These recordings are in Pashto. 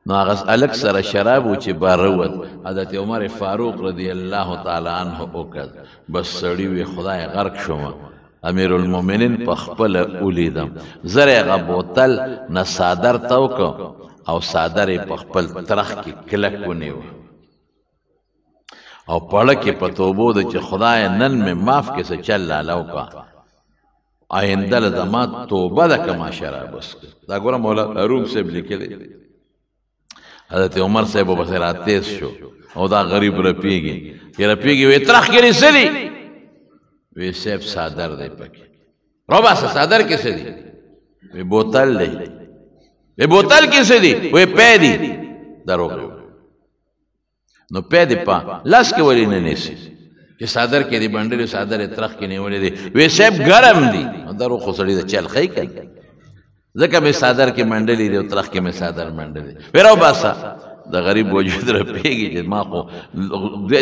نو هغه الک سره شراب و چې باروت حضرت عمر فاروق رضی الله تعالی عنہ وکړ بس سړی وی خدای غرق شوم امیر المؤمنین په خپل ولیدم زره هغه بوتل نه صادر توک او صادر په خپل ترخ کې کلک ونیو او پړه کې په توبو د چې خدای نن مې معاف کې څه چل لاله وکړه آینده له دما توبه د کما شراب وس دا ګوره مولا روم صاحب لیکلی حضرت عمر صاحب وبصرات تیز شو او دا غریب رپیږي چې رپیږي وی ترخ کې لري وی صاحب صادر دی پکې روبا صادر کې څه دی وی بوتل دی وی بوتل کې څه دی وی پې دی دروغ نو پې دی پا لاس کې ولې نه نیسی چې صادر کې دی بندل صادر ترخ کې نیولې دی وی صاحب ګرم دی درو خو سړی د چل خې کړي ځکه مې صادر کې منډلې دی او ترخ کې مې صادر منډلې ویراو باسا د غریب وجود رپیږي چې ما خو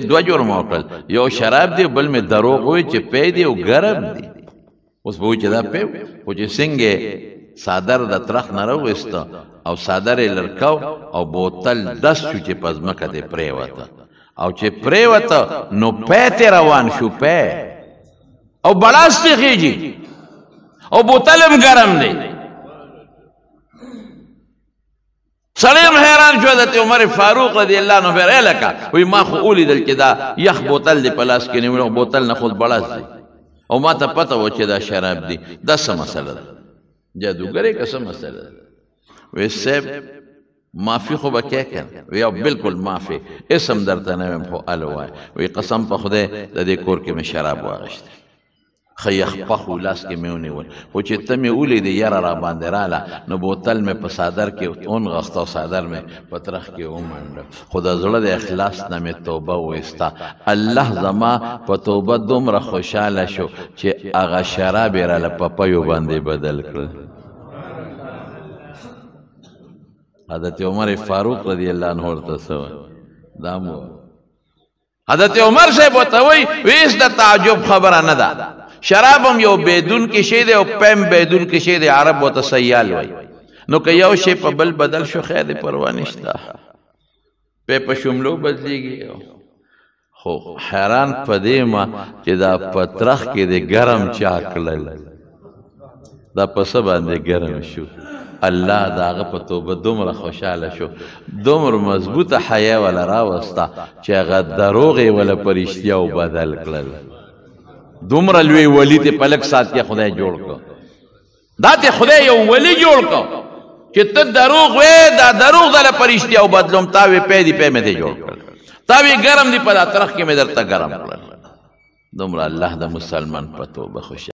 دوه جرم وکړل یو شراب دی بل مې دروغ وی چې پې دی او ګرم دی اوس به چې دا پې خو چې څنګه صادر د ترخ نه راوسته او صادر یې لرکاو او بوتل دس شو چې پزمکه دی پرېوته او چې پرېوته نو پې ته روان شو پې او بلاستې خېږي او بوتل هم ګرم دی سلیم حیران شو حضرت عمر فاروق رضی اللہ عنہ پھر اے لکا وی ما خو اولی دل چې دا یخ بوتل دی پلاس کې نیولو بوتل نه خود بڑاس دی او ما ته پته و چې دا شراب دی دا څه مسله ده جادوګرې که څه مسله ده وی صاحب معافي خو به کې کړ وی او بالکل معافي اسم درته نه ویم خو ال وای وی قسم په خدای د دې کور کې مې شراب واغشته خیخ پخو لاس کې مې ونیول خو چې ته مې ولیدې یاره را باندې راله نو بوتل مې په صادر کې ونغښته او صادر مې په ترخ کې ومنډه خو د زړه د اخلاص نه مې توبه وایسته الله زما په توبه دومره خوشحاله شو چې هغه شراب یې راله په پیو باندې بدل کړل حضرت عمر فاروق رضی الله عنه ورته څه دا مو حضرت عمر صاحب ورته وایي ویس د تعجب خبره نه ده شراب هم یو بیدون کې شی دی او پم بیدون کې شی دی عرب وته سیال وای نو که یو شی په بل بدل شو خیر دی پروا نشته په شملو بدلیږي خو حیران پدې ما چې دا پترخ کې دی ګرم چا کړل دا پس باندې ګرم شو الله داغه په توبه دومره خوشاله شو دومره مضبوطه حیا ولا راوستا چې هغه دروغ ولا پرشتیا او بدل کړل دومره لوی ولی ته پلک سات کې خدای جوړ کو دا ته خدای یو ولی جوړ کو چې ته دروغ وې دا دروغ دله پرشتي او بدلوم تا وې پې دی پې مې ته جوړ کړ تا وې ګرم دی په ترخ کې مې درته ګرم کړل دومره الله د مسلمان په توبه خوش